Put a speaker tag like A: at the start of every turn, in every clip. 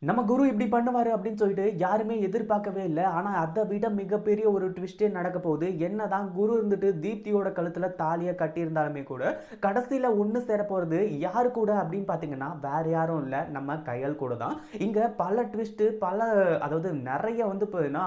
A: நம்ம குரு இப்படி பண்ணுவாரு அப்படின்னு சொல்லிட்டு யாருமே எதிர்பார்க்கவே இல்ல. ஆனா அத விட மிகப்பெரிய ஒரு ட்விஸ்டே நடக்க போகுது. என்னதான் குரு இருந்துட்டு தீப்தியோட கழுத்துல தாலிய கட்டியிருந்தாலுமே கூட, கடைசியில ஒண்ணு சேர போறது யாரு கூட அப்படின்னு பார்த்தீங்கன்னா, வேற யாரும் இல்ல. நம்ம கயல் கூட தான். இங்க பல ட்விஸ்ட் அதாவது நெறைய வந்து பார்த்தீங்கன்னா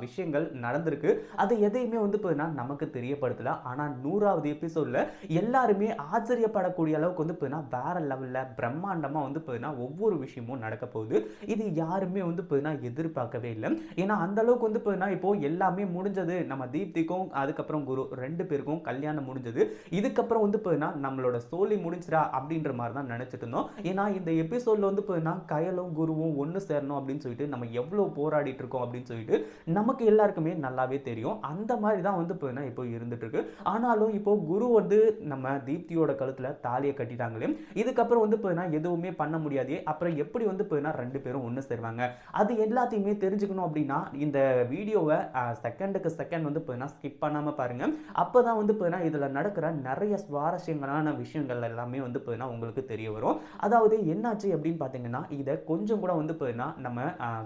A: விஷயங்கள் நடந்திருக்கு. அது எதையுமே வந்து பார்த்தீங்கன்னா நமக்கு தெரியப்படுத்தல. ஆனா 100வது எபிசோட்ல எல்லாருமே ஆச்சரியப்படக்கூடிய அளவுக்கு வந்து பார்த்தீங்கன்னா, வேற லெவல்ல பிரம்மாண்டமா வந்து பார்த்தீங்கன்னா ஒவ்வொரு விஷயமும் நடக்க போகுது. இது யாருமே வந்து பார்த்தீங்கன்னா எதிர்பார்க்கவே இல்ல. ஏன்னா அந்த அளவுக்கு வந்து பார்த்தீங்கன்னா இப்போ எல்லாமே முடிஞ்சது. நம்ம தீப்திக்கும் அதுக்கப்புறம் குரு 2 பேருக்கும் கல்யாணம் முடிஞ்சது. இதுக்கப்புறம் வந்து பார்த்தீங்கன்னா நம்மளோட சோலி முடிஞ்சுடா அப்படின்ற மாரி தான் நெனச்சிட்டு இருந்தோம். ஏன்னா இந்த எபிசோட்ல வந்து பார்த்தீங்கன்னா கயலும் குருவும் ஒண்ணு சேரணும் அப்படின்னு சொல்லிட்டு நம்ம எவ்வளோ போராடிட்டு இருக்கோம் அப்படின்னு சொல்லிட்டு நமக்கு எல்லாருக்குமே நல்லாவே தெரியும். அந்த மாரி தான் வந்து பார்த்தீங்கன்னா இப்போ இருந்துட்டு இருக்கு. ஆனாலும் இப்போ குரு வந்து நம்ம தீப்தியோட கழுத்துல தாலிய கட்டிட்டாங்களே. இதுக்கப்புறம் வந்து பார்த்தீங்கன்னா எதுவுமே பண்ண முடியாதே. அப்புறம் எப்படி வந்து பார்த்தீங்கன்னா 2 பேரும் ஒண்ணு சேருவாங்க. அது எல்லாத்தையுமே தெரிஞ்சுக்கணும் அப்படின்னா, இந்த வீடியோவ செகண்டுக்கு செகண்ட் வந்து பார்த்தீங்கன்னா ஸ்கிப் பண்ணாம பாருங்க. அப்பதான் வந்து பார்த்தீங்கன்னா இதுல நடக்கிற நெறைய சுவாரஸ்யங்களான விஷயங்கள் எல்லாமே வந்து பார்த்தீங்கன்னா உங்களுக்கு தெரிய வரும். அதாவது என்னாச்சு அப்படின்னு பார்த்தீங்கன்னா, இத கொஞ்சம் கூட வந்து பார்த்தீங்கன்னா நம்ம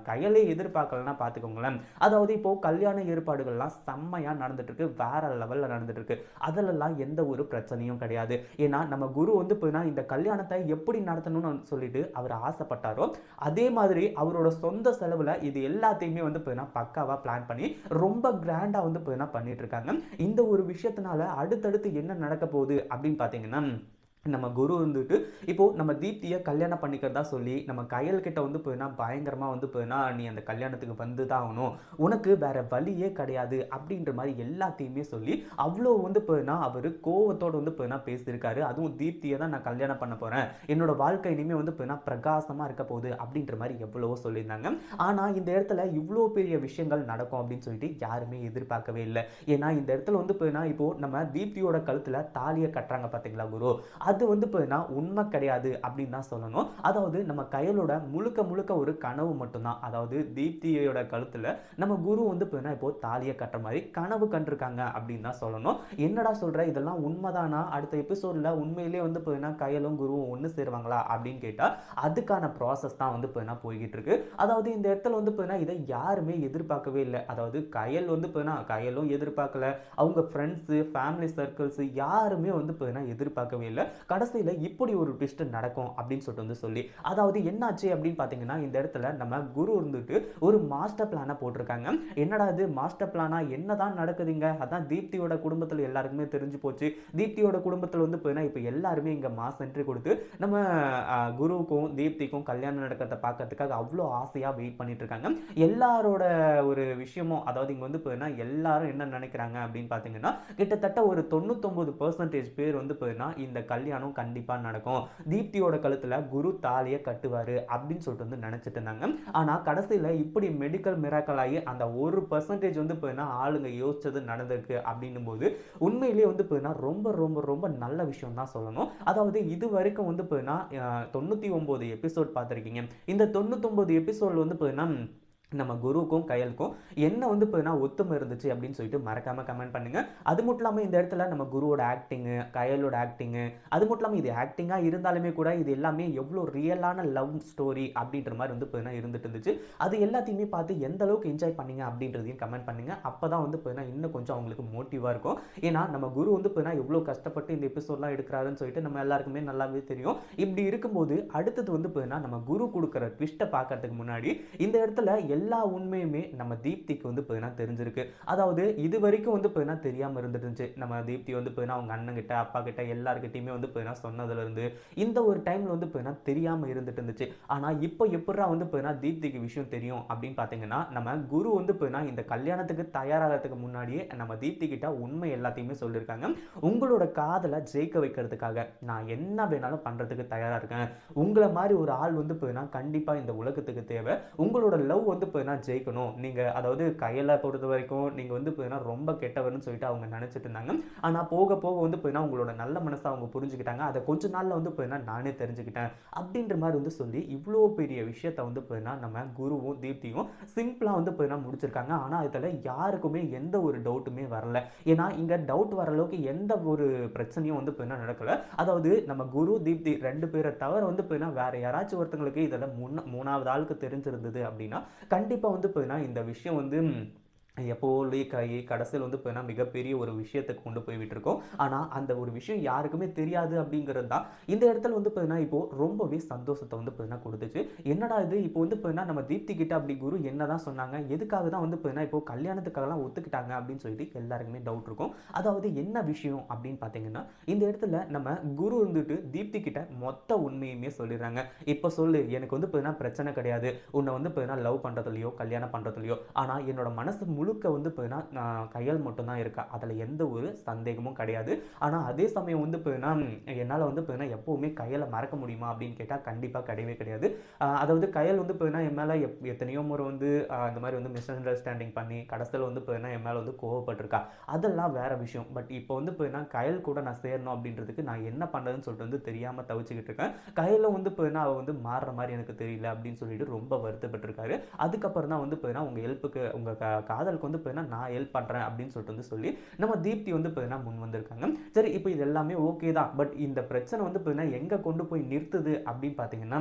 A: கயலே எதிர்பார்க்கலன்னா பார்த்துக்கோங்களேன். அதாவது இப்போ கல்யாண ஏற்பாடுகள்லாம் செம்மையா நடந்துட்டு இருக்கு. வேற லெவல்ல நடந்துட்டு இருக்கு. அதுலலாம் எந்த ஒரு பிரச்சனையும் கிடையாது. ஏன்னா நம்ம குரு வந்து பார்த்தீங்கன்னா இந்த கல்யாணத்தை எப்படி நடத்தணும்னு சொல்லிட்டு அவர் ஆசைப்பட்டாரோ, அதே மாதிரி அவரோட சொந்த செலவுல இது எல்லாத்தையுமே வந்து பார்த்தீங்கன்னா பக்காவா பிளான் பண்ணி ரொம்ப கிராண்டா வந்து பார்த்தீங்கன்னா பண்ணிட்டு இருக்காங்க. இந்த ஒரு விஷயத்தினால அடுத்தடுத்து என்ன நடக்க போகுது அப்படின்னு பார்த்தீங்கன்னா, நம்ம குரு இருந்துட்டு இப்போ நம்ம தீப்திய கல்யாணம் பண்ணிக்கிறதா சொல்லி நம்ம கயல் கிட்ட வந்து போயினா பயங்கரமா வந்து போயினா நீ அந்த கல்யாணத்துக்கு வந்து தான் ஆகணும், உனக்கு வேற வழியே கிடையாது அப்படின்ற மாதிரி எல்லாத்தையுமே சொல்லி அவ்வளோ வந்து போயினா அவர் கோவத்தோட வந்து போயினா பேசியிருக்காரு. அதுவும் தீப்தியை தான் நான் கல்யாணம் பண்ண போறேன், என்னோட வாழ்க்கை இனிமே வந்து போயினா பிரகாசமா இருக்க போகுது அப்படின்ற மாதிரி எவ்வளவோ சொல்லியிருந்தாங்க. ஆனா இந்த இடத்துல இவ்வளோ பெரிய விஷயங்கள் நடக்கும் அப்படின்னு சொல்லிட்டு யாருமே எதிர்பார்க்கவே இல்லை. ஏன்னா இந்த இடத்துல வந்து போயினா இப்போ நம்ம தீப்தியோட கழுத்துல தாலியை கட்டுறாங்க பாத்தீங்களா குரு, அது வந்து பார்த்தீங்கன்னா உண்மை கிடையாது அப்படின்னு தான் சொல்லணும். அதாவது நம்ம கயலோட முழுக்க முழுக்க ஒரு கனவு மட்டும்தான். அதாவது தீப்தியோட கழுத்துல நம்ம குரு வந்து பார்த்தீங்கன்னா இப்போ தாலியை கட்டுற மாதிரி கனவு கண்டிருக்காங்க அப்படின்னு தான் சொல்லணும். என்னடா சொல்ற, இதெல்லாம் உண்மைதானா? அடுத்த எபிசோட்ல உண்மையிலேயே வந்து பார்த்தீங்கன்னா கயலும் குருவும் ஒன்று சேருவாங்களா அப்படின்னு கேட்டா அதுக்கான ப்ராசஸ் தான் வந்து பார்த்தீங்கன்னா போய்கிட்டு இருக்கு. அதாவது இந்த இடத்துல வந்து பார்த்தீங்கன்னா இதை யாருமே எதிர்பார்க்கவே இல்லை. அதாவது கயல் வந்து பார்த்தீங்கன்னா கயலும் எதிர்பார்க்கல, அவங்க ஃப்ரெண்ட்ஸு ஃபேமிலி சர்க்கிள்ஸ் யாருமே வந்து பார்த்தீங்கன்னா எதிர்பார்க்கவே இல்லை. கடைசியில இப்படி ஒரு ட்விஸ்ட் நடக்கும் அப்படின்னு சொல்லிட்டு வந்து சொல்லி, அதாவது என்னாச்சு அப்படின்னு பார்த்தீங்கன்னா இந்த இடத்துல நம்ம குரு இருந்துட்டு ஒரு மாஸ்டர் பிளானை போட்டிருக்காங்க. என்னடா இது மாஸ்டர் பிளானா, என்னதான் நடக்குதுங்க? அதான் தீப்தியோட குடும்பத்தில் எல்லாருக்குமே தெரிஞ்சு போச்சு. தீப்தியோட குடும்பத்தில் வந்து போயினா இப்போ எல்லாருமே இங்க மாஸ் என்ட்ரி கொடுத்து நம்ம குருவுக்கும் தீப்திக்கும் கல்யாணம் நடக்கிறத பார்க்கறதுக்காக அவ்வளோ ஆசையா வெயிட் பண்ணிட்டு இருக்காங்க. எல்லாரோட ஒரு விஷயமும் அதாவது இங்க வந்து போயினா எல்லாரும் என்ன நினைக்கிறாங்க அப்படின்னு பார்த்தீங்கன்னா, கிட்டத்தட்ட ஒரு 99% பேர் வந்து போயினா இந்த கல்யாணம் கண்டிப்பா நடக்கும், தீப்தியோட கழுத்துல குரு தாலியை கட்டுவாரு அப்படின்னு சொல்லிட்டு வந்து நினைச்சிட்டு இருந்தாங்க. ஆனா கடைசியில இப்படி மெடிக்கல் மிராக்கல் ஆகி அந்த 1% வந்து போயினா ஆளுங்க யோசிச்சது நடந்திருக்கு அப்படின்னும் போது உண்மையிலேயே வந்து போயினா ரொம்ப ரொம்ப ரொம்ப நல்ல விஷயம் தான் சொல்லணும். அதாவது இது வரைக்கும் வந்து போயினா 99 எபிசோட் பார்த்துருக்கீங்க. இந்த 99 எபிசோட் வந்து போயினா நம்ம குருவுக்கும் கயலுக்கும் என்ன வந்து பார்த்தீங்கன்னா ஒத்துமை இருந்துச்சு அப்படின்னு சொல்லிட்டு மறக்காம கமெண்ட் பண்ணுங்க. அது மட்டும் இல்லாமல் இந்த இடத்துல நம்ம குருவோட ஆக்டிங்கு, கயலோட ஆக்டிங்கு, அது மட்டும் இல்லாமல் இது ஆக்டிங்காக இருந்தாலுமே கூட இது எல்லாமே எவ்வளோ ரியலான லவ் ஸ்டோரி அப்படின்ற மாதிரி வந்து பார்த்தீங்கன்னா இருந்துட்டு இருந்துச்சு. அது எல்லாத்தையுமே பார்த்து எந்த அளவுக்கு என்ஜாய் பண்ணீங்க அப்படின்றதையும் கமெண்ட் பண்ணுங்க. அப்போ தான் வந்து பார்த்தீங்கன்னா இன்னும் கொஞ்சம் அவங்களுக்கு மோட்டிவாக இருக்கும். ஏன்னா நம்ம குரு வந்து பார்த்தீங்கன்னா எவ்வளோ கஷ்டப்பட்டு இந்த எபிசோட்லாம் எடுக்கிறாருன்னு சொல்லிட்டு நம்ம எல்லாருக்குமே நல்லாவே தெரியும். இப்படி இருக்கும்போது அடுத்தது வந்து பார்த்தீங்கன்னா நம்ம குரு கொடுக்குற ட்விஸ்ட்டை பார்க்கறதுக்கு முன்னாடி இந்த இடத்துல எல்லா உண்மையுமே நம்ம தீப்திக்கு வந்து பார்த்தீங்கன்னா தெரிஞ்சிருக்கு. அதாவது இது வரைக்கும் வந்து பார்த்தீங்கன்னா தெரியாம இருந்துருந்துச்சு. நம்ம தீப்தி வந்து பார்த்தீங்கன்னா அவங்க அண்ணன் கிட்ட, அப்பா கிட்ட எல்லார்கிட்டயுமே வந்து பார்த்தீங்கன்னா சொன்னதுல இருந்து இந்த ஒரு டைம்ல வந்து பார்த்தீங்கன்னா தெரியாம இருந்துட்டு இருந்துச்சு. ஆனா இப்போ எப்படிடா வந்து பார்த்தீங்கன்னா தீப்திக்கு விஷயம் தெரியும் அப்படின்னு பார்த்தீங்கன்னா, நம்ம குரு வந்து பார்த்தீங்கன்னா இந்த கல்யாணத்துக்கு தயாராகிறதுக்கு முன்னாடியே நம்ம தீப்தி கிட்ட உண்மை எல்லாத்தையுமே சொல்லியிருக்காங்க. உங்களோட காதலை ஜெயிக்க வைக்கிறதுக்காக நான் என்ன வேணாலும் பண்றதுக்கு தயாரா இருக்கேன். உங்களை மாதிரி ஒரு ஆள் வந்து பார்த்தீங்கன்னா கண்டிப்பா இந்த உலகத்துக்கு தேவை. உங்களோட லவ் வந்து வந்து பார்த்தீங்கன்னா ஜெயிக்கணும், நீங்க அதாவது கையில பொறுத்த வரைக்கும் நீங்க வந்து பார்த்தீங்கன்னா ரொம்ப கெட்டவர்னு சொல்லிட்டு அவங்க நினைச்சிட்டு இருந்தாங்க. ஆனா போக போக வந்து பார்த்தீங்கன்னா உங்களோட நல்ல மனசை அவங்க புரிஞ்சுக்கிட்டாங்க. அதை கொஞ்ச நாள்ல வந்து பார்த்தீங்கன்னா நானே தெரிஞ்சுக்கிட்டேன் அப்படின்ற மாதிரி வந்து சொல்லி இவ்வளோ பெரிய விஷயத்த வந்து பார்த்தீங்கன்னா நம்ம குருவும் தீப்தியும் சிம்பிளா வந்து பார்த்தீங்கன்னா முடிச்சிருக்காங்க. ஆனா இதுல யாருக்குமே எந்த ஒரு டவுட்டுமே வரல. ஏன்னா இங்க டவுட் வர அளவுக்கு எந்த ஒரு பிரச்சனையும் வந்து பார்த்தீங்கன்னா நடக்கல. அதாவது நம்ம குரு தீப்தி 2 பேரை தவிர வந்து பார்த்தீங்கன்னா வேற யாராச்சும் ஒருத்தங்களுக்கு இதில் மூணாவது ஆளுக்கு தெரிஞ்சிருந்தது அப்படின்னா கண்டிப்பா வந்து பார்த்தீங்கன்னா இந்த விஷயம் வந்து எப்போ லீக் ஆகி கடைசியில் வந்து பார்த்தீங்கன்னா மிகப்பெரிய ஒரு விஷயத்துக்கு கொண்டு போய் விட்டுருக்கோம். ஆனால் அந்த ஒரு விஷயம் யாருக்குமே தெரியாது அப்படிங்கிறது தான் இந்த இடத்துல வந்து பார்த்தீங்கன்னா இப்போ ரொம்பவே சந்தோஷத்தை வந்து பார்த்தீங்கன்னா கொடுத்துச்சு. என்னடா இது இப்போ வந்து பார்த்தீங்கன்னா நம்ம தீப்தி கிட்ட அப்படி குரு என்ன தான் சொன்னாங்க, எதுக்காக தான் வந்து பார்த்தீங்கன்னா இப்போ கல்யாணத்துக்காகலாம் ஒத்துக்கிட்டாங்க அப்படின்னு சொல்லிட்டு எல்லாருக்குமே டவுட் இருக்கும். அதாவது என்ன விஷயம் அப்படின்னு பார்த்தீங்கன்னா இந்த இடத்துல நம்ம குரு வந்துட்டு தீப்தி கிட்ட மொத்த உண்மையுமே சொல்லிடுறாங்க. இப்போ சொல்லு, எனக்கு வந்து பார்த்தீங்கன்னா பிரச்சனை கிடையாது, உன்னை வந்து பார்த்தீங்கன்னா லவ் பண்ணுறதுலையோ கல்யாணம் பண்ணுறதுலையோ, ஆனால் என்னோட மனசு முழுக்க வந்து பார்த்தீங்கன்னா கையல் மட்டும்தான் இருக்கா, அதில் எந்த ஒரு சந்தேகமும் கிடையாது. ஆனால் அதே சமயம் வந்து பார்த்தீங்கன்னா என்னால் வந்து பார்த்தீங்கன்னா எப்போவுமே கையலை மறக்க முடியுமா அப்படின்னு கேட்டால் கண்டிப்பாக கிடையவே கிடையாது. அதாவது கையல் வந்து பார்த்தீங்கன்னா என் மேலே எத்தனையோ முறை வந்து இந்த மாதிரி வந்து மிஸ் அண்டர்ஸ்டாண்டிங் பண்ணி கடைசியில் வந்து பார்த்தீங்கன்னா என் மேலே வந்து கோவப்பட்டிருக்கா, அதெல்லாம் வேற விஷயம். பட் இப்போ வந்து பார்த்தீங்கன்னா கையல் கூட நான் சேரணும் அப்படின்றதுக்கு நான் என்ன பண்ணுறதுன்னு சொல்லிட்டு வந்து தெரியாமல் தவிச்சுக்கிட்டு இருக்கேன். கையிலும் வந்து பார்த்தீங்கன்னா அவள் வந்து மாறுற மாதிரி எனக்கு தெரியல அப்படின்னு சொல்லிட்டு ரொம்ப வருத்தப்பட்டிருக்காரு. அதுக்கப்புறம் தான் வந்து பார்த்தீங்கன்னா உங்கள் ஹெல்ப்புக்கு உங்கள் காதலுக்கு வந்து பார்த்தீங்கன்னா நான் ஹெல்ப் பண்ணுறேன் அப்படின்னு சொல்லிட்டு வந்து சொல்லி நம்ம தீப்தி வந்து பார்த்தீங்கன்னா முன் வந்திருக்காங்க. சரி, இப்போ இது எல்லாமே ஓகே தான். பட் இந்த பிரச்சனை வந்து பார்த்தீங்கன்னா எங்கே கொண்டு போய் நிறுத்துது அப்படின்னு பார்த்தீங்கன்னா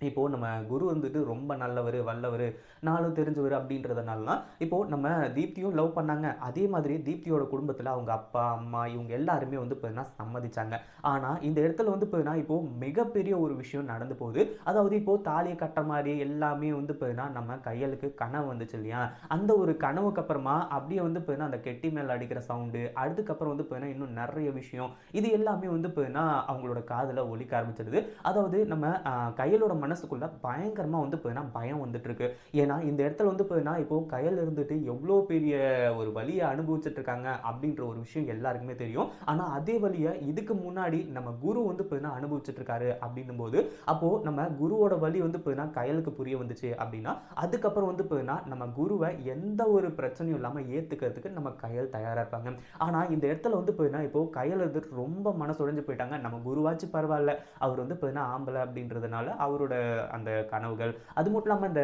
A: இப்போ நம்ம குரு வந்துட்டு ரொம்ப நல்லவர் வல்லவர் நாளும் தெரிஞ்சவர் அப்படின்றதுனால தான் இப்போ நம்ம தீப்தியும் லவ் பண்ணாங்க. அதே மாதிரி தீப்தியோட குடும்பத்தில் அவங்க அப்பா அம்மா இவங்க எல்லாருமே வந்து பார்த்தீங்கன்னா சம்மதிச்சாங்க. ஆனால் இந்த இடத்துல வந்து பார்த்தீங்கன்னா இப்போ மிகப்பெரிய ஒரு விஷயம் நடந்து போகுது. அதாவது இப்போ தாலியை கட்ட மாதிரி எல்லாமே வந்து பார்த்தீங்கன்னா நம்ம கையலுக்கு கனவு வந்துச்சு இல்லையா, அந்த ஒரு கனவுக்கு அப்புறமா அப்படியே வந்து பார்த்தீங்கன்னா அந்த கெட்டி மேலே அடிக்கிற சவுண்டு, அதுக்கப்புறம் வந்து பார்த்தீங்கன்னா இன்னும் நிறைய விஷயம் இது எல்லாமே வந்து பார்த்தீங்கன்னா அவங்களோட காதில் ஒலிக்க ஆரம்பிச்சிடுது. அதாவது நம்ம கையலோட மனசுக்குள்ள பயங்கரமா வந்து பார்த்தீங்கன்னா பயம் வந்துட்டு இருக்கு. ஏன்னா இந்த இடத்துல வந்து பார்த்தீங்கன்னா இப்போ கையில் இருந்துட்டு எவ்வளோ பெரிய ஒரு வலியை அனுபவிச்சுட்டு இருக்காங்க அப்படின்ற ஒரு விஷயம் எல்லாருக்குமே தெரியும். ஆனால் அதே வலியை இதுக்கு முன்னாடி நம்ம குரு வந்து பார்த்தீங்கன்னா அனுபவிச்சுட்டு இருக்காரு அப்படின்னும் போது அப்போ நம்ம குருவோட வலி வந்து பார்த்தீங்கன்னா கையலுக்கு புரிய வந்துச்சு அப்படின்னா அதுக்கப்புறம் வந்து பார்த்தீங்கன்னா நம்ம குருவை எந்த ஒரு பிரச்சனையும் இல்லாமல் ஏற்றுக்கிறதுக்கு நம்ம கையல் தயாராக இருப்பாங்க. ஆனால் இந்த இடத்துல வந்து பார்த்தீங்கன்னா இப்போ கையில் இருந்துட்டு ரொம்ப மனசு உடைஞ்சு போயிட்டாங்க. நம்ம குருவாச்சு பரவாயில்ல, அவர் வந்து பார்த்தீங்கன்னா ஆம்பளை அப்படின்றதுனால அவரோட அந்த கனவுகள் அது மட்டும் இல்லாமல் இந்த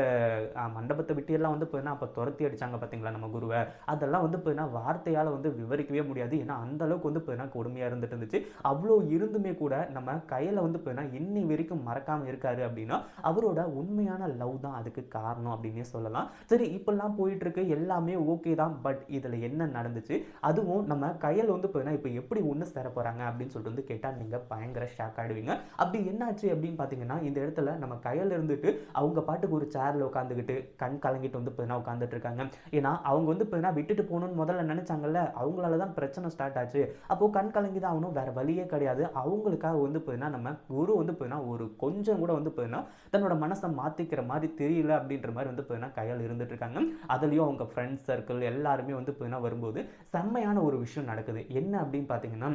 A: மண்டபத்தை விட்டு எல்லாம் வந்து பார்த்தீங்கன்னா அப்போ துரத்தி அடிச்சாங்க பார்த்தீங்களா நம்ம குருவை, அதெல்லாம் வந்து பார்த்தீங்கன்னா வார்த்தையால் வந்து விவரிக்கவே முடியாது. ஏன்னா அந்த அளவுக்கு வந்து பார்த்தீங்கன்னா கொடுமையாக இருந்துட்டு இருந்துச்சு. அவ்வளோ இருந்துமே கூட நம்ம கையில் வந்து பார்த்தீங்கன்னா இன்னி வரைக்கும் மறக்காமல் இருக்காரு அப்படின்னா அவரோட உண்மையான லவ் தான் அதுக்கு காரணம் அப்படின்னே சொல்லலாம். சரி, இப்பெல்லாம் போயிட்டு இருக்கு எல்லாமே ஓகே தான். பட் இதில் என்ன நடந்துச்சு, அதுவும் நம்ம கையில் வந்து பார்த்தீங்கன்னா இப்போ எப்படி ஒன்று சேர போகிறாங்க அப்படின்னு சொல்லிட்டு வந்து கேட்டால் நீங்கள் பயங்கர ஷாக் ஆகிடுவீங்க. அப்படி என்னாச்சு அப்படின்னு பார்த்தீங்கன்னா இந்த இடத்துல நம்ம கையில் இருந்துட்டு அவங்க பாட்டுக்கு ஒரு சேர்ல உட்காந்துக்கிட்டு கண் கலங்கிட்டு வந்து பார்த்தீங்கன்னா உட்காந்துட்டு இருக்காங்க. ஏன்னா அவங்க வந்து பார்த்தீங்கன்னா விட்டுட்டு போகணும்னு முதல்ல நினைச்சாங்கல்ல, அவங்களால தான் பிரச்சனை ஸ்டார்ட் ஆச்சு. அப்போ கண் கலங்கி தான் ஆகணும், வேற வழியே கிடையாது. அவங்களுக்காக வந்து பார்த்தீங்கன்னா நம்ம குரு வந்து பார்த்தீங்கன்னா ஒரு கொஞ்சம் கூட வந்து பார்த்தீங்கன்னா தன்னோட மனசை மாத்திக்கிற மாதிரி தெரியல அப்படின்ற மாதிரி வந்து பார்த்தீங்கன்னா கையால் இருந்துட்டு இருக்காங்க. அதுலயும் அவங்க ஃப்ரெண்ட்ஸ் சர்க்கிள் எல்லாருமே வந்து பார்த்தீங்கன்னா வரும்போது செம்மையான ஒரு விஷயம் நடக்குது. என்ன அப்படின்னு பார்த்தீங்கன்னா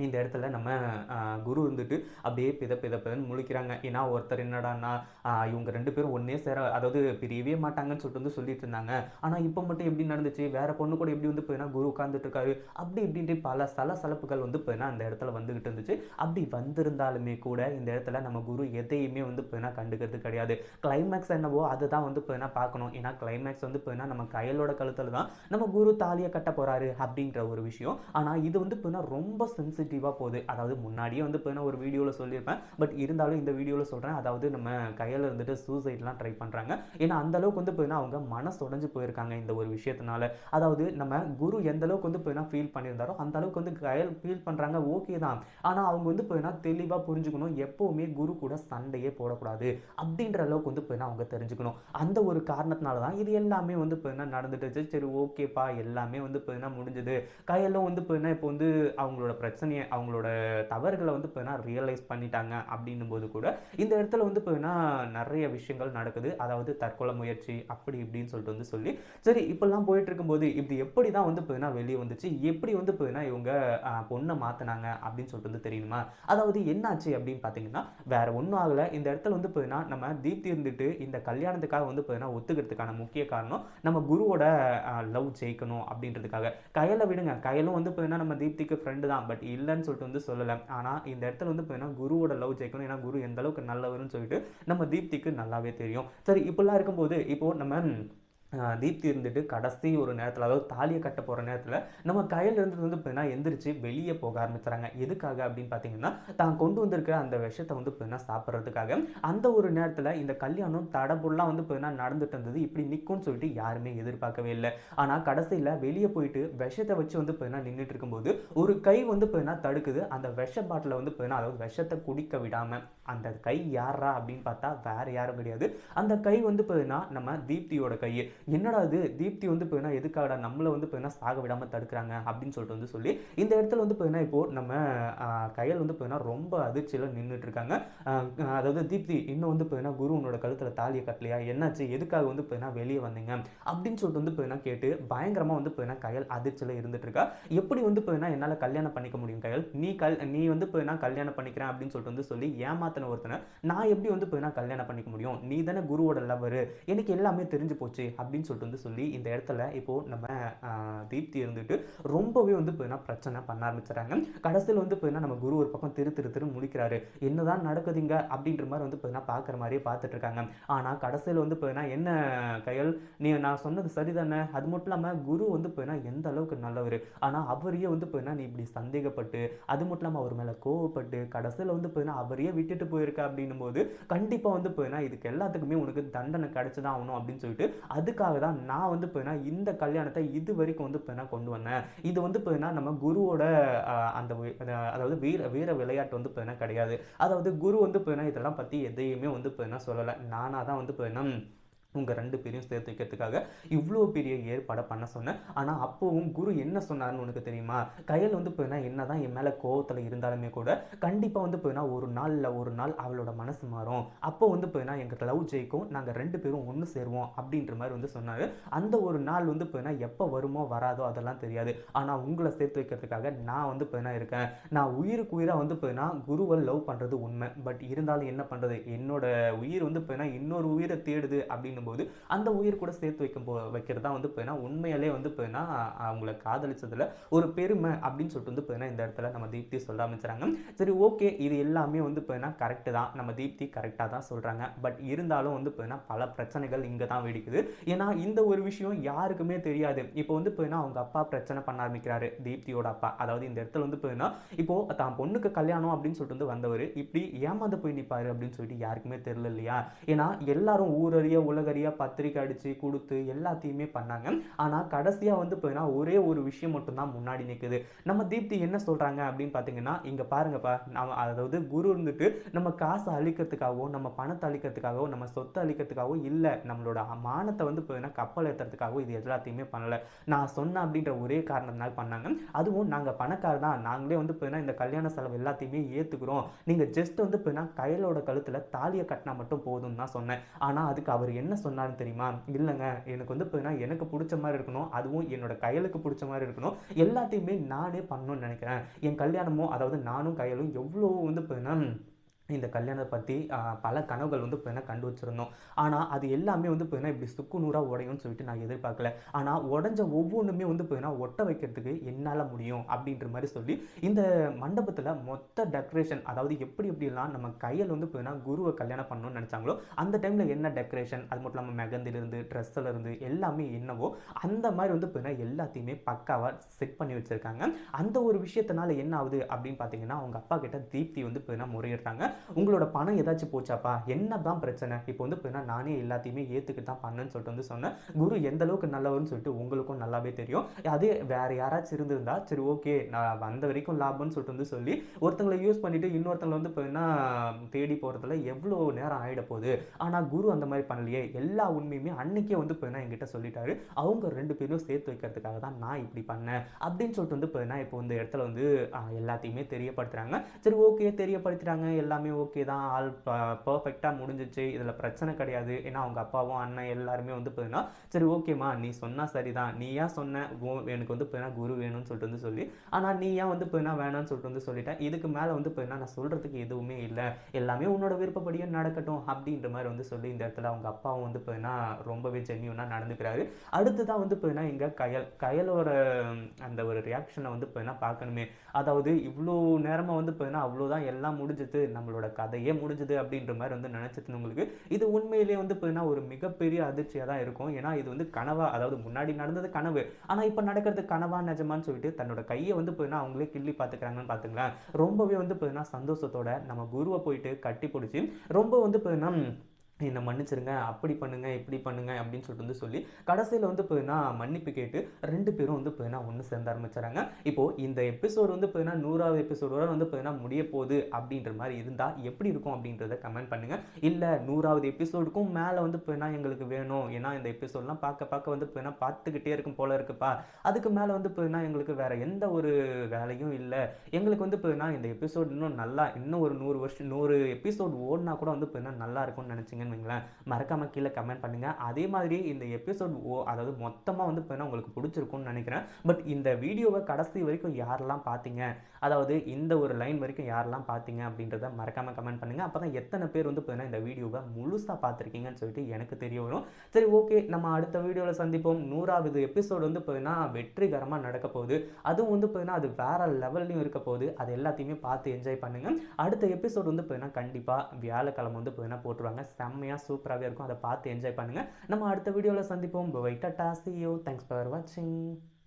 A: இந்த இடத்துல நம்ம குரு வந்துட்டு அப்படியே பிதன்னு முழிக்கிறாங்க. ஏன்னா ஒருத்தர் என்னடான்னா இவங்க 2 பேரும் ஒன்னே சேர அதாவது பிரியவே மாட்டாங்கன்னு சொல்லிட்டு வந்து சொல்லிட்டு இருந்தாங்க. ஆனால் இப்போ மட்டும் எப்படி நடந்துச்சு, வேற பொண்ணு கூட எப்படி வந்து போயினா குரு உட்காந்துட்டு இருக்காரு அப்படி இப்படின்ட்டு பல சலசலப்புகள் வந்து போயினா அந்த இடத்துல வந்துகிட்டு இருந்துச்சு. அப்படி வந்திருந்தாலுமே கூட இந்த இடத்துல நம்ம குரு எதையுமே வந்து போயினா கண்டுக்கிறது கிடையாது. கிளைமேக்ஸ் என்னவோ அதை தான் வந்து போயினா பார்க்கணும். ஏன்னா கிளைமேக்ஸ் வந்து போயினா நம்ம கையலோட கழுத்தில் தான் நம்ம குரு தாலியை கட்ட போறாரு அப்படின்ற ஒரு விஷயம். ஆனால் இது வந்து போயினா ரொம்ப சென்சிட்டிவாக போகுது. அதாவது முன்னாடியே வந்து போயினா ஒரு வீடியோவில் சொல்லியிருப்பேன், பட் இருந்தாலும் இந்த வீடியோவில் சொல்கிறேன். அதாவது நம்ம கையில் இருந்துட்டு சூசைட்லாம் ட்ரை பண்ணுறாங்க. ஏன்னா அந்த அளவுக்கு வந்து போயினா அவங்க மனசு உடைஞ்சு போயிருக்காங்க இந்த ஒரு விஷயத்தினால. அதாவது நம்ம குரு எந்த அளவுக்கு வந்து போயினா ஃபீல் பண்ணியிருந்தாரோ அந்த அளவுக்கு வந்து கையில் ஃபீல் பண்ணுறாங்க, ஓகே தான். ஆனால் அவங்க வந்து போயினா தெளிவாக புரிஞ்சுக்கணும், எப்போவுமே குரு கூட சண்டையே போடக்கூடாது அப்படின்ற அளவுக்கு வந்து போயினா அவங்க தெரிஞ்சுக்கணும். அந்த ஒரு காரணத்தினால தான் இது எல்லாமே வந்து போயினா நடந்துட்டு. சரி ஓகேப்பா, எல்லாமே வந்து போயினா முடிஞ்சது. கையெல்லாம் வந்து போயினா இப்போ வந்து அவங்களோட பிரச்சனை பிரச்சனையை அவங்களோட தவறுகளை வந்து பார்த்தீங்கன்னா ரியலைஸ் பண்ணிட்டாங்க அப்படின்னும் போது கூட இந்த இடத்துல வந்து பார்த்தீங்கன்னா நிறைய விஷயங்கள் நடக்குது. அதாவது தற்கொலை முயற்சி அப்படி இப்படின்னு சொல்லிட்டு வந்து சொல்லி சரி இப்பெல்லாம் போயிட்டு இருக்கும்போது இப்படி எப்படி தான் வந்து பார்த்தீங்கன்னா வெளியே வந்துச்சு, எப்படி வந்து பார்த்தீங்கன்னா இவங்க பொண்ணை மாற்றினாங்க அப்படின்னு சொல்லிட்டு வந்து தெரியுமா? அதாவது என்னாச்சு அப்படின்னு பார்த்தீங்கன்னா வேற ஒன்றும் ஆகலை. இந்த இடத்துல வந்து பார்த்தீங்கன்னா நம்ம தீப்தி இருந்துட்டு இந்த கல்யாணத்துக்காக வந்து பார்த்தீங்கன்னா ஒத்துக்கிறதுக்கான முக்கிய காரணம் நம்ம குருவோட லவ் ஜெயிக்கணும் அப்படின்றதுக்காக. கயலை விடுங்க, கயலும் வந்து பார்த்தீங்கன்னா நம்ம தீப்திக்கு ஃப்ரெண்டு தான், பட் இல்லைன்னு சொல்லிட்டு வந்து சொல்லலை. ஆனால் இந்த இடத்துல வந்து பார்த்தீங்கன்னா குருவோட லவ் ஜெயிக்கணும். ஏன்னா குரு எந்த அளவுக்கு நல்லவருன்னு சொல்லிட்டு நம்ம தீப்திக்கு நல்லாவே தெரியும். சரி இப்படிலாம் இருக்கும்போது இப்போ நம்ம தீப்தி இருந்துட்டு கடைசி ஒரு நேரத்தில், அதாவது தாலியை கட்ட போகிற நேரத்தில் நம்ம கையில் இருந்தது வந்து பார்த்தீங்கன்னா எந்திரிச்சு வெளியே போக ஆரம்பிச்சுறாங்க. எதுக்காக அப்படின்னு பார்த்தீங்கன்னா தான் கொண்டு வந்திருக்கிற அந்த விஷத்தை வந்து பார்த்தீங்கன்னா சாப்பிட்றதுக்காக. அந்த ஒரு நேரத்தில் இந்த கல்யாணம் தடபுடலாம் வந்து பார்த்தீங்கன்னா நடந்துட்டு இருந்தது. இப்படி நிற்கும்னு சொல்லிட்டு யாருமே எதிர்பார்க்கவே இல்லை. ஆனால் கடைசியில் வெளியே போயிட்டு விஷத்தை வச்சு வந்து பார்த்தீங்கன்னா நின்றுட்டு இருக்கும்போது ஒரு கை வந்து பார்த்தீங்கன்னா தடுக்குது. அந்த விஷ பாட்டிலை வந்து பார்த்தீங்கன்னா, அதாவது விஷத்தை குடிக்க விடாமல் அந்த கை யாரா அப்படின்னு பார்த்தா வேற யாரும் கிடையாது. அந்த கை வந்து பார்த்தீங்கன்னா நம்ம தீப்தியோட கை. என்னடா இது, தீப்தி வந்து பார்த்தீங்கன்னா எதுக்காக நம்மளை வந்து பார்த்தீங்கன்னா சாக விடாமல் தடுக்கிறாங்க அப்படின்னு சொல்லிட்டு வந்து சொல்லி இந்த இடத்துல வந்து பார்த்தீங்கன்னா இப்போ நம்ம கையில் வந்து பார்த்தீங்கன்னா ரொம்ப அதிர்ச்சியில் நின்றுட்டு இருக்காங்க. அதாவது தீப்தி இன்னும் வந்து பார்த்தீங்கன்னா குரு உன்னோட கழுத்தில் தாலியை கட்டலையா, என்னாச்சு, எதுக்காக வந்து பார்த்தீங்கன்னா வெளியே வந்தீங்க அப்படின்னு சொல்லிட்டு வந்து பார்த்தீங்கன்னா கேட்டு பயங்கரமாக வந்து பார்த்தீங்கன்னா கையில் அதிர்ச்சியில் இருந்துட்டு இருக்கா. எப்படி வந்து பார்த்தீங்கன்னா என்னால் கல்யாணம் பண்ணிக்க முடியும் கையில், நீ வந்து பார்த்தீங்கன்னா கல்யாணம் பண்ணிக்கிறேன் அப்படின்னு சொல்லிட்டு வந்து சொல்லி ஏமாத்தின ஒருத்தனை நான் எப்படி வந்து பார்த்தீங்கன்னா கல்யாணம் பண்ணிக்க முடியும், நீ தானே குருவோட லவர், எனக்கு எல்லாமே தெரிஞ்சு போச்சு அப்படின்னு சொல்லிட்டு வந்து சொல்லி இந்த இடத்துல இப்போ நம்ம தீப்தி இருந்துட்டு ரொம்பவே வந்து பார்த்தீங்கன்னா பிரச்சனை பண்ண ஆரம்பிச்சுறாங்க. கடைசியில் வந்து பார்த்தீங்கன்னா நம்ம குரு ஒரு பக்கம் திரு முழிக்கிறாரு. என்னதான் நடக்குதுங்க அப்படின்ற மாதிரி வந்து பார்த்தீங்கன்னா பார்க்குற மாதிரியே பார்த்துட்டு இருக்காங்க. ஆனால் கடைசியில் வந்து பார்த்தீங்கன்னா என்ன கையல், நான் சொன்னது சரிதானே, அது மட்டும் இல்லாமல் குரு வந்து பார்த்தீங்கன்னா எந்த அளவுக்கு நல்லவர், ஆனால் அவரையே வந்து பார்த்தீங்கன்னா நீ இப்படி சந்தேகப்பட்டு அது மட்டும் இல்லாமல் அவர் மேலே கோவப்பட்டு கடைசியில் வந்து பார்த்தீங்கன்னா அவரையே விட்டுட்டு போயிருக்க அப்படின்னும் போது கண்டிப்பாக வந்து பார்த்தீங்கன்னா இதுக்கு எல்லாத்துக்குமே உனக்கு தண்டனை கிடைச்சுதான் ஆகணும் அப்படின்னு சொல்லிட்டு அதுக்காக தான் நான் வந்து பார்த்தீங்கன்னா இந்த கல்யாணத்தை இது வரைக்கும் வந்து பார்த்தீங்கன்னா கொண்டு வந்தேன். இது வந்து பார்த்தீங்கன்னா நம்ம குருவோட அந்த அதாவது வீர விளையாட்டு வந்து பார்த்தீங்கன்னா கிடையாது. அதாவது குரு வந்து பார்த்தீங்கன்னா இதெல்லாம் பற்றி எதையுமே வந்து பார்த்தீங்கன்னா சொல்லலை. நானாக தான் வந்து பார்த்தீங்கன்னா உங்கள் 2 பேரையும் சேர்த்து வைக்கிறதுக்காக இவ்வளோ பெரிய ஏற்பாடை பண்ண சொன்னேன். ஆனால் அப்போவும் குரு என்ன சொன்னார்னு உனக்கு தெரியுமா? கையில் வந்து போயின்னா என்ன தான் என் மேலே கோவத்தில் இருந்தாலுமே கூட கண்டிப்பாக வந்து போயின்னா ஒரு நாள் அவளோட மனசு மாறும், அப்போ வந்து போயின்னா எங்கள் லவ் ஜெயிக்கும், நாங்கள் 2 பேரும் ஒன்று சேருவோம் அப்படின்ற மாதிரி வந்து சொன்னார். அந்த ஒரு நாள் வந்து போயின்னா எப்போ வருமோ வராதோ அதெல்லாம் தெரியாது. ஆனால் உங்களை சேர்த்து வைக்கிறதுக்காக நான் வந்து போயின்னா இருக்கேன். நான் உயிருக்கு உயிராக வந்து போயின்னா குருவை லவ் பண்ணுறது உண்மை. பட் இருந்தாலும் என்ன பண்ணுறது, என்னோட உயிர் வந்து போயின்னா இன்னொரு உயிரை தேடுது அப்படின்னு போது அந்த உயிர் கூட சேர்த்து வைக்கிறது தான் வந்து உண்மையிலே வந்து அவங்களை காதலிச்சதுல ஒரு பெருமை அப்படின்னு சொல்லிட்டு வந்து இந்த இடத்துல நம்ம தீப்தி சொல்ல ஆரம்பிச்சாங்க. சரி ஓகே, இது எல்லாமே வந்து கரெக்ட் தான், நம்ம தீப்தி கரெக்டாக தான் சொல்றாங்க. பட் இருந்தாலும் வந்து பல பிரச்சனைகள் இங்கே தான் வெடிக்குது. ஏன்னா இந்த ஒரு விஷயம் யாருக்குமே தெரியாது. இப்போ வந்து அவங்க அப்பா பிரச்சனை பண்ண ஆரம்பிக்கிறாரு, தீப்தியோட அப்பா. அதாவது இந்த இடத்துல வந்து இப்போ தான் பொண்ணுக்கு கல்யாணம் அப்படின்னு சொல்லிட்டு வந்து வந்தவர் இப்படி ஏமாந்து போய் நிற்பாரு அப்படின்னு சொல்லிட்டு யாருக்குமே தெரியல இல்லையா? ஏன்னா எல்லாரும் ஊரறிய உலக பத்திரிக்கை அடிச்சு கொடுத்து எல்லாத்தையுமே பண்ணாங்க. ஆனா கடைசியா வந்து ஒரே ஒரு விஷயம் மட்டும் தான் முன்னாடி நிக்குது. நம்ம தீப்தி என்ன சொல்றாங்க அப்படின்னு பாத்தீங்கன்னா, இங்க பாருங்கப்பா, அதாவது குரு இருந்துட்டு நம்ம காசை அழிக்கிறதுக்காகவோ நம்ம பணத்தை அழிக்கிறதுக்காகவோ நம்ம சொத்தை அழிக்கிறதுக்காகவோ இல்ல, நம்மளோட மானத்தை வந்து கப்பல் ஏற்றுறதுக்காகவோ இது எல்லாத்தையுமே பண்ணல. நான் சொன்ன அப்படின்ற ஒரே காரணத்தினால பண்ணாங்க. அதுவும் நாங்க பணக்காரர் தான், நாங்களே வந்து இந்த கல்யாண செலவு எல்லாத்தையுமே ஏத்துக்கிறோம், நீங்க ஜஸ்ட் வந்து கையிலோட கழுத்துல தாலியை கட்டினா மட்டும் போதும் தான் சொன்னேன். ஆனா அதுக்கு அவர் என்ன சொன்னாரு தெரியுமா? இல்லைங்க, எனக்கு வந்து எனக்கு பிடிச்ச மாதிரி இருக்கணும், அதுவும் என்னோட கையலுக்கு பிடிச்ச மாதிரி இருக்கணும், எல்லாத்தையுமே நானே பண்ணணும்னு நினைக்கிறேன். என் கல்யாணமும், அதாவது நானும் கையலும் எவ்வளோ வந்து இந்த கல்யாணத்தை பற்றி பல கனவுகள் வந்து கண்டு வச்சுருந்தோம். ஆனால் அது எல்லாமே வந்து இப்படி சுக்கு நூறாக உடையும்னு சொல்லிட்டு நான் எதிர்பார்க்கல. ஆனால் உடஞ்ச ஒவ்வொன்றுமே வந்து ஒட்ட வைக்கிறதுக்கு என்னால் முடியும் அப்படின்ற மாதிரி சொல்லி இந்த மண்டபத்தில் மொத்த டெக்கரேஷன், அதாவது எப்படிலாம் நம்ம கையில் வந்து குருவை கல்யாணம் பண்ணணும்னு நினச்சாங்களோ அந்த டைமில் என்ன டெக்கரேஷன், அது மட்டும் இல்லாமல் மெகந்திலிருந்து ட்ரெஸ்ஸில் இருந்து எல்லாமே என்னவோ அந்த மாதிரி வந்து எல்லாத்தையுமே பக்காவாக செட் பண்ணி வச்சுருக்காங்க. அந்த ஒரு விஷயத்தினால என்ன ஆகுது அப்படின்னு பார்த்தீங்கன்னா, அவங்க அப்பா கிட்ட தீப்தி வந்து முறையிடுறாங்க. உங்களோட பணம் ஏதாச்சும் போச்சாப்பா, என்னதான் பிரச்சனை, இப்போ வந்து பார்த்தீங்கன்னா நானே எல்லாத்தையுமே ஏற்றுக்கிட்டு தான் பண்ணேன்னு சொல்லிட்டு வந்து சொன்னேன். குரு எந்த அளவுக்கு நல்லவர்னு சொல்லிட்டு உங்களுக்கும் நல்லாவே தெரியும். அதே வேற யாராச்சும் இருந்திருந்தா சரி ஓகே, நான் வந்த வரைக்கும் லாபம்னு சொல்லிட்டு வந்து சொல்லி ஒருத்தங்களை யூஸ் பண்ணிட்டு இன்னொருத்தங்களை வந்து பார்த்தீங்கன்னா தேடி போகிறதுல எவ்வளோ நேரம் ஆகிட போகுது. ஆனால் குரு அந்த மாதிரி பண்ணலையே, எல்லா உண்மையுமே அன்னைக்கே வந்து பார்த்தீங்கன்னா என்கிட்ட சொல்லிட்டாரு. அவங்க 2 பேரும் சேர்த்து வைக்கிறதுக்காக தான் நான் இப்படி பண்ணேன் அப்படின்னு சொல்லிட்டு வந்து பார்த்தீங்கன்னா இப்போ இந்த இடத்துல வந்து எல்லாத்தையுமே தெரியப்படுத்துறாங்க. சரி ஓகே, தெரியப்படுத்துறாங்க, எல்லாமே ஓகே தான், ஆல் பர்ஃபெக்டாக முடிஞ்சிச்சு, இதில் பிரச்சனை கிடையாது. ஏன்னா அவங்க அப்பாவும் அண்ணன் எல்லாருமே வந்து பார்த்தீங்கன்னா சரி ஓகேம்மா நீ சொன்னால் சரிதான், நீ ஏன் சொன்ன எனக்கு வந்து பார்த்தீங்கன்னா குரு வேணும்னு சொல்லிட்டு வந்து சொல்லி, ஆனால் நீ ஏன் வந்து பார்த்தீங்கன்னா வேணாம்னு சொல்லிட்டு வந்து சொல்லிட்டேன், இதுக்கு மேலே வந்து பார்த்தீங்கன்னா நான் சொல்கிறதுக்கு எதுவுமே இல்லை, எல்லாமே உன்னோட விருப்பப்படியே நடக்கட்டும் அப்படின்ற மாதிரி வந்து சொல்லி இந்த இடத்துல அவங்க அப்பாவும் வந்து பார்த்தீங்கன்னா ரொம்பவே ஜென்யூனாக நடந்துக்கிறாரு. அடுத்து தான் வந்து பார்த்தீங்கன்னா இங்கே கயலோட அந்த ஒரு ரியாக்ஷனை வந்து பார்த்தீங்கன்னா பார்க்கணுமே. அதாவது இவ்வளோ நேரமாக வந்து பார்த்தீங்கன்னா அவ்வளோதான், எல்லாம் முடிஞ்சது, நம்மளோட கதையே முடிஞ்சது அப்படின்ற மாதிரி வந்து நினச்சிட்டு உங்களுக்கு இது உண்மையிலேயே வந்து பார்த்தீங்கன்னா ஒரு மிகப்பெரிய அதிர்ச்சியாக தான் இருக்கும். ஏன்னா இது வந்து கனவா, அதாவது முன்னாடி நடந்தது கனவு, ஆனால் இப்போ நடக்கிறது கனவா நிஜமான்னு சொல்லிட்டு தன்னோட கையை வந்து பார்த்தீங்கன்னா அவங்களே கிள்ளி பார்த்துக்கிறாங்கன்னு பார்த்துங்களேன். ரொம்பவே வந்து பார்த்தீங்கன்னா சந்தோஷத்தோட நம்ம குருவை போயிட்டு கட்டி பிடிச்சி ரொம்ப வந்து பார்த்தீங்கன்னா என்னை மன்னிச்சிருங்க, அப்படி பண்ணுங்க இப்படி பண்ணுங்க அப்படின்னு சொல்லிட்டு வந்து சொல்லி கடைசியில் வந்து பார்த்தீங்கன்னா மன்னிப்பு கேட்டு 2 பேரும் வந்து பார்த்தீங்கன்னா ஒன்று சேர்ந்து ஆரம்பிச்சாங்க. இப்போ இந்த எபிசோடு வந்து பார்த்தீங்கன்னா 100வது எபிசோடோட வந்து பார்த்தீங்கன்னா முடிய போகுது அப்படின்ற மாதிரி இருந்தால் எப்படி இருக்கும் அப்படின்றத கமெண்ட் பண்ணுங்க. இல்லை 100வது எபிசோடுக்கும் மேலே வந்து பார்த்தீங்கன்னா எங்களுக்கு வேணும், ஏன்னா இந்த எபிசோட்லாம் பார்க்க வந்து பார்த்தீங்கன்னா பார்த்துக்கிட்டே இருக்கும் போல இருக்குப்பா, அதுக்கு மேலே வந்து பார்த்தீங்கன்னா எங்களுக்கு வேற எந்த ஒரு வேலையும் இல்லை, எங்களுக்கு வந்து பார்த்தீங்கன்னா இந்த எபிசோட் இன்னும் நல்லா இன்னும் ஒரு 100 வருஷம் 100 எபிசோட் ஓடினா கூட வந்து பார்த்தீங்கன்னா நல்லா இருக்கும்னு நினச்சிங்க மறக்காம கீழே கமெண்ட் பண்ணுங்க. அதே மாதிரி இந்த எபிசோட் அதாவது மொத்தமா வந்து உங்களுக்கு பிடிச்சிருக்கும்னு நினைக்கிறேன். பட் இந்த வீடியோவை கடைசி வரைக்கும் யாரெல்லாம் பார்த்தீங்க, அதாவது இந்த ஒரு லைன் வரைக்கும் யாரெல்லாம் பார்த்தீங்க அப்படின்றத மறக்காம கமெண்ட் பண்ணுங்க. அப்பதான் எத்தனை பேர் வந்து இந்த வீடியோவை முழுசா பார்த்துருக்கீங்கன்னு சொல்லிட்டு எனக்கு தெரிய வரும். சரி ஓகே, நம்ம அடுத்த வீடியோவில் சந்திப்போம். 100வது எபிசோடு வந்து வெற்றிகரமாக நடக்க போகுது. அதுவும் வந்து அது வேற லெவல்லையும் இருக்க போகுது. அது எல்லாத்தையுமே பார்த்து என்ஜாய் பண்ணுங்க. அடுத்த எபிசோடு வந்து கண்டிப்பாக வியாழக்கிழமை வந்து போட்டுருவாங்க. செம்மையாக சூப்பராகவே இருக்கும். அதை பார்த்து என்ஜாய் பண்ணுங்கள். நம்ம அடுத்த வீடியோவில் சந்திப்போம். Bye, tata, see you. Thanks for watching.